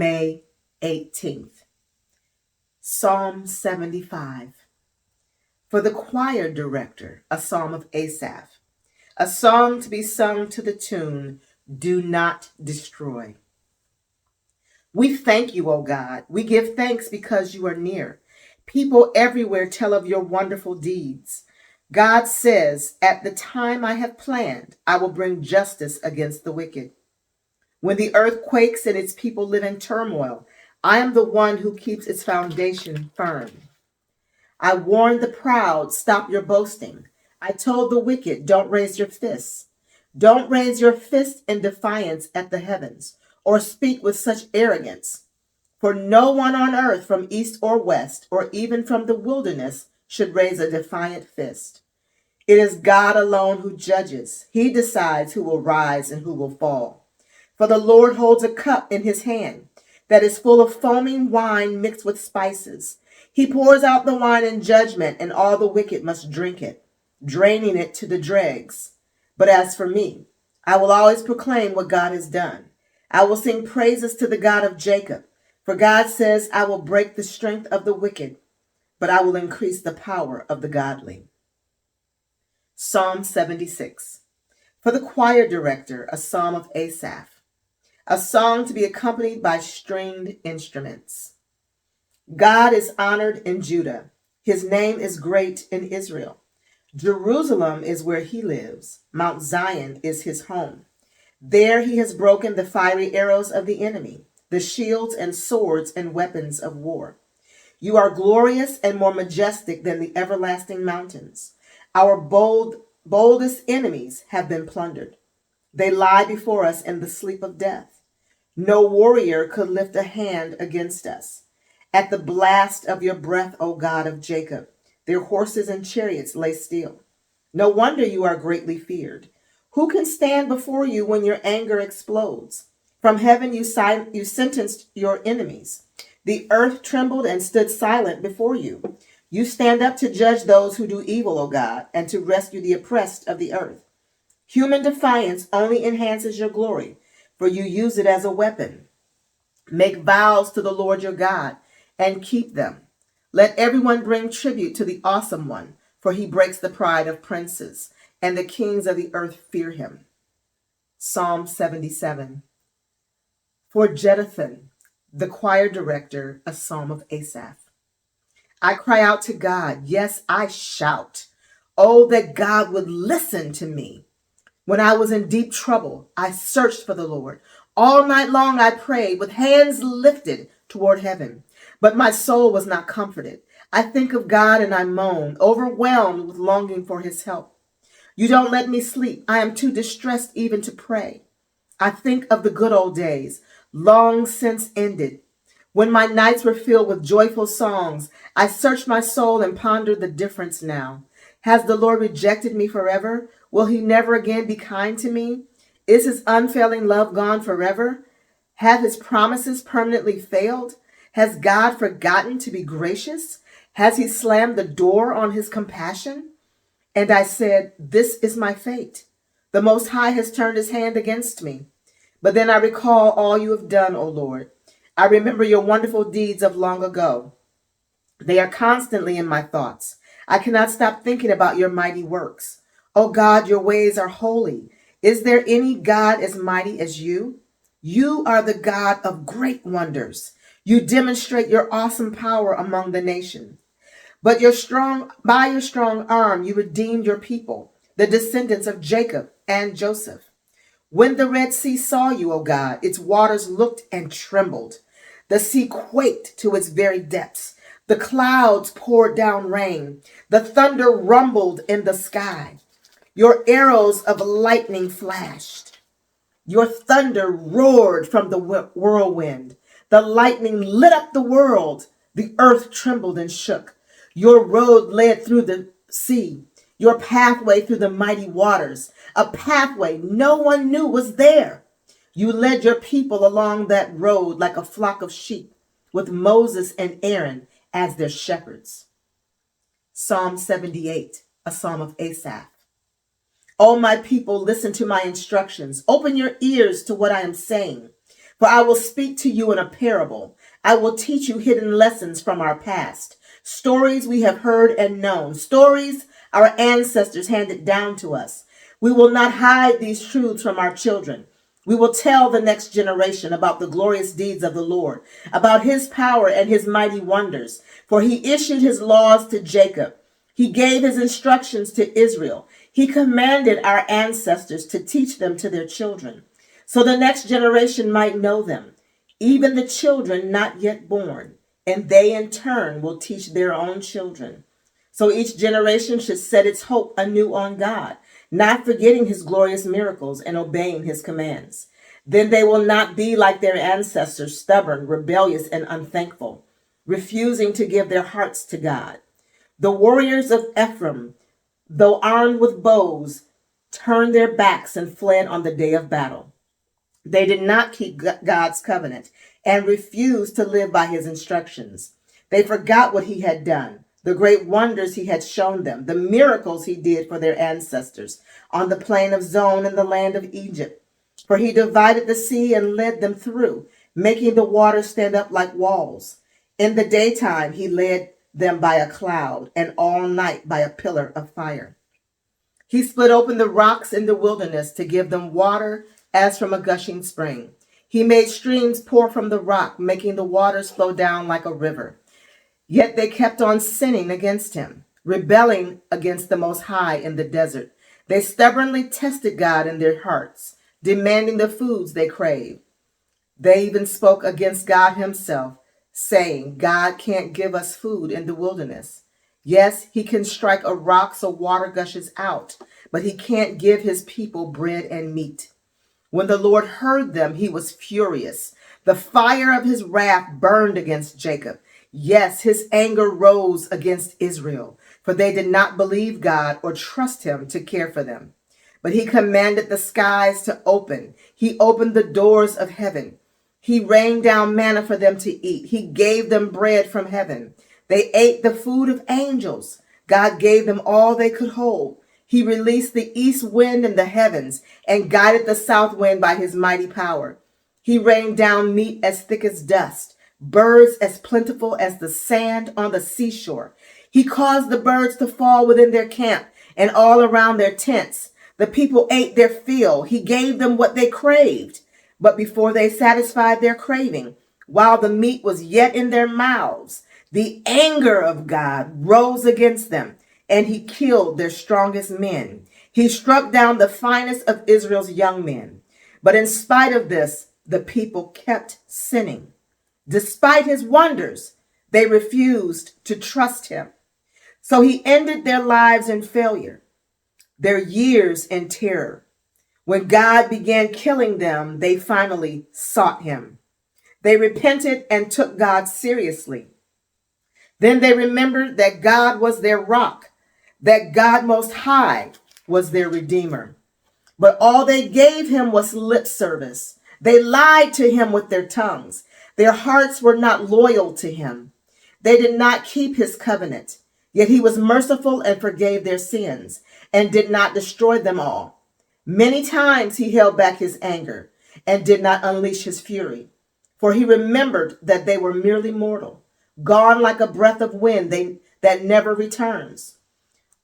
May 18th. Psalm 75. For the choir director, a psalm of Asaph, a song to be sung to the tune, Do Not Destroy. We thank you, O God. We give thanks because you are near. People everywhere tell of your wonderful deeds. God says, at the time I have planned, I will bring justice against the wicked. When the earth quakes and its people live in turmoil, I am the one who keeps its foundation firm. I warned the proud, stop your boasting. I told the wicked, don't raise your fists. Don't raise your fist in defiance at the heavens, or speak with such arrogance. For no one on earth from east or west, or even from the wilderness, should raise a defiant fist. It is God alone who judges. He decides who will rise and who will fall. For the Lord holds a cup in his hand that is full of foaming wine mixed with spices. He pours out the wine in judgment, and all the wicked must drink it, draining it to the dregs. But as for me, I will always proclaim what God has done. I will sing praises to the God of Jacob. For God says, I will break the strength of the wicked, but I will increase the power of the godly. Psalm 76. For the choir director, a psalm of Asaph, a song to be accompanied by stringed instruments. God is honored in Judah. His name is great in Israel. Jerusalem is where he lives. Mount Zion is his home. There he has broken the fiery arrows of the enemy, the shields and swords and weapons of war. You are glorious and more majestic than the everlasting mountains. Our boldest enemies have been plundered. They lie before us in the sleep of death. No warrior could lift a hand against us. At the blast of your breath, O God of Jacob, their horses and chariots lay still. No wonder you are greatly feared. Who can stand before you when your anger explodes? From heaven you sentenced your enemies. The earth trembled and stood silent before you. You stand up to judge those who do evil, O God, and to rescue the oppressed of the earth. Human defiance only enhances your glory, for you use it as a weapon. Make vows to the Lord your God and keep them. Let everyone bring tribute to the awesome one, for he breaks the pride of princes, and the kings of the earth fear him. Psalm 77. For Jeduthun, the choir director, a psalm of Asaph. I cry out to God, yes, I shout. Oh, that God would listen to me. When I was in deep trouble, I searched for the Lord. All night long I prayed with hands lifted toward heaven, but my soul was not comforted. I think of God and I moan, overwhelmed with longing for his help. You don't let me sleep. I am too distressed even to pray. I think of the good old days, long since ended, when my nights were filled with joyful songs. I searched my soul and pondered the difference now. Has the Lord rejected me forever? Will he never again be kind to me? Is his unfailing love gone forever? Have his promises permanently failed? Has God forgotten to be gracious? Has he slammed the door on his compassion? And I said, this is my fate. The Most High has turned his hand against me. But then I recall all you have done, O Lord. I remember your wonderful deeds of long ago. They are constantly in my thoughts. I cannot stop thinking about your mighty works. O God, your ways are holy. Is there any God as mighty as you? You are the God of great wonders. You demonstrate your awesome power among the nations. But by your strong arm, you redeemed your people, the descendants of Jacob and Joseph. When the Red Sea saw you, O God, its waters looked and trembled. The sea quaked to its very depths. The clouds poured down rain. The thunder rumbled in the sky. Your arrows of lightning flashed. Your thunder roared from the whirlwind. The lightning lit up the world. The earth trembled and shook. Your road led through the sea, your pathway through the mighty waters, a pathway no one knew was there. You led your people along that road like a flock of sheep, with Moses and Aaron as their shepherds. Psalm 78, a psalm of Asaph. O my people, listen to my instructions. Open your ears to what I am saying. For I will speak to you in a parable. I will teach you hidden lessons from our past, stories we have heard and known, stories our ancestors handed down to us. We will not hide these truths from our children. We will tell the next generation about the glorious deeds of the Lord, about his power and his mighty wonders. For he issued his laws to Jacob. He gave his instructions to Israel. He commanded our ancestors to teach them to their children, so the next generation might know them, even the children not yet born, and they in turn will teach their own children. So each generation should set its hope anew on God, not forgetting his glorious miracles and obeying his commands. Then they will not be like their ancestors, stubborn, rebellious, and unthankful, refusing to give their hearts to God. The warriors of Ephraim, though armed with bows, turned their backs and fled on the day of battle. They did not keep God's covenant and refused to live by his instructions. They forgot what he had done, the great wonders he had shown them, the miracles he did for their ancestors on the plain of Zon in the land of Egypt. For he divided the sea and led them through, making the waters stand up like walls. In the daytime he led them by a cloud, and all night by a pillar of fire. He split open the rocks in the wilderness to give them water as from a gushing spring. He made streams pour from the rock, making the waters flow down like a river. Yet they kept on sinning against him, rebelling against the Most High in the desert. They stubbornly tested God in their hearts, demanding the foods they craved. They even spoke against God himself, saying, God can't give us food in the wilderness. Yes, he can strike a rock so water gushes out, but he can't give his people bread and meat. When the Lord heard them, he was furious. The fire of his wrath burned against Jacob. Yes, his anger rose against Israel, for they did not believe God or trust him to care for them. But he commanded the skies to open. He opened the doors of heaven. He rained down manna for them to eat. He gave them bread from heaven. They ate the food of angels. God gave them all they could hold. He released the east wind in the heavens and guided the south wind by his mighty power. He rained down meat as thick as dust, birds as plentiful as the sand on the seashore. He caused the birds to fall within their camp and all around their tents. The people ate their fill. He gave them what they craved. But before they satisfied their craving, while the meat was yet in their mouths, the anger of God rose against them, and he killed their strongest men. He struck down the finest of Israel's young men. But in spite of this, the people kept sinning. Despite his wonders, they refused to trust him. So he ended their lives in failure, their years in terror. When God began killing them, they finally sought him. They repented and took God seriously. Then they remembered that God was their rock, that God Most High was their Redeemer. But all they gave him was lip service. They lied to him with their tongues. Their hearts were not loyal to him. They did not keep his covenant. Yet he was merciful and forgave their sins and did not destroy them all. Many times he held back his anger and did not unleash his fury, for he remembered that they were merely mortal, gone like a breath of wind that never returns.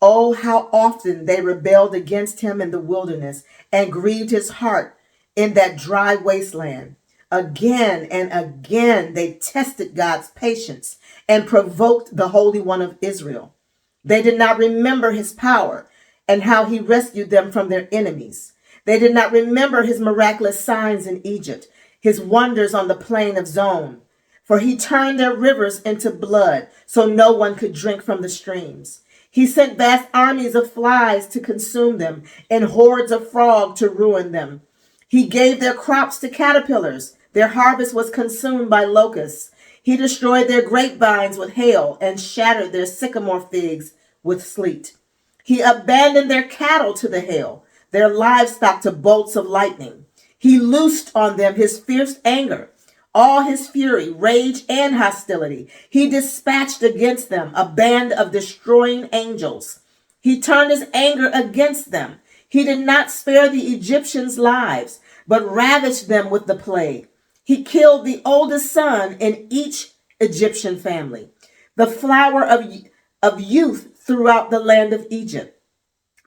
Oh, how often they rebelled against him in the wilderness and grieved his heart in that dry wasteland. Again and again they tested God's patience and provoked the Holy One of Israel. They did not remember his power and how he rescued them from their enemies. They did not remember his miraculous signs in Egypt, his wonders on the plain of Zon. For he turned their rivers into blood so no one could drink from the streams. He sent vast armies of flies to consume them and hordes of frogs to ruin them. He gave their crops to caterpillars. Their harvest was consumed by locusts. He destroyed their grapevines with hail and shattered their sycamore figs with sleet. He abandoned their cattle to the hail, their livestock to bolts of lightning. He loosed on them his fierce anger, all his fury, rage, and hostility. He dispatched against them a band of destroying angels. He turned his anger against them. He did not spare the Egyptians' lives, but ravaged them with the plague. He killed the oldest son in each Egyptian family, the flower of youth throughout the land of Egypt.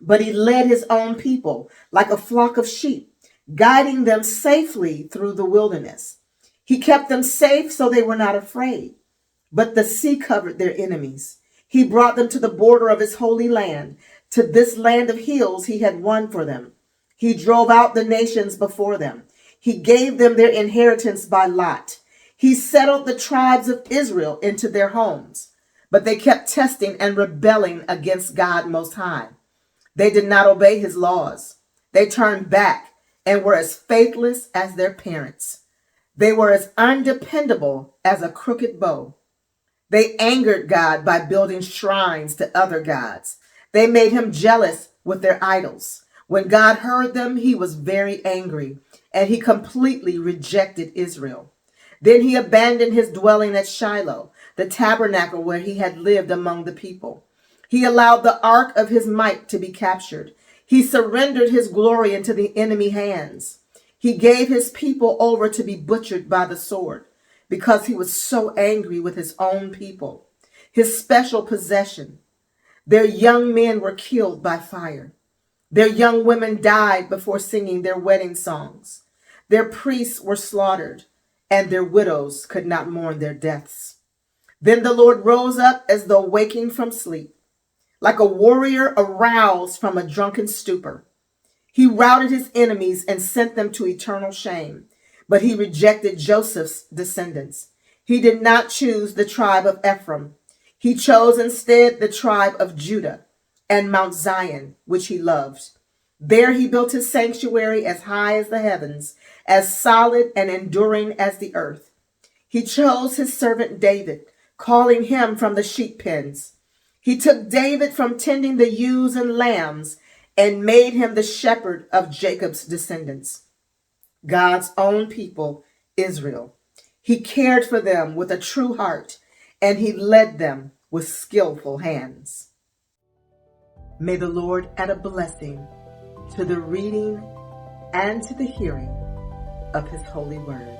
But he led his own people like a flock of sheep, guiding them safely through the wilderness. He kept them safe so they were not afraid. But the sea covered their enemies. He brought them to the border of his holy land, to this land of hills he had won for them. He drove out the nations before them. He gave them their inheritance by lot. He settled the tribes of Israel into their homes. But they kept testing and rebelling against God Most High. They did not obey his laws. They turned back and were as faithless as their parents. They were as undependable as a crooked bow. They angered God by building shrines to other gods. They made him jealous with their idols. When God heard them, he was very angry, and he completely rejected Israel. Then he abandoned his dwelling at Shiloh, the tabernacle where he had lived among the people. He allowed the ark of his might to be captured. He surrendered his glory into the enemy hands. He gave his people over to be butchered by the sword because he was so angry with his own people, his special possession. Their young men were killed by fire. Their young women died before singing their wedding songs. Their priests were slaughtered, and their widows could not mourn their deaths. Then the Lord rose up as though waking from sleep, like a warrior aroused from a drunken stupor. He routed his enemies and sent them to eternal shame. But he rejected Joseph's descendants. He did not choose the tribe of Ephraim. He chose instead the tribe of Judah and Mount Zion, which he loved. There he built his sanctuary as high as the heavens, as solid and enduring as the earth. He chose his servant David, calling him from the sheep pens. He took David from tending the ewes and lambs and made him the shepherd of Jacob's descendants, God's own people, Israel. He cared for them with a true heart, and he led them with skillful hands. May the Lord add a blessing to the reading and to the hearing of his holy word.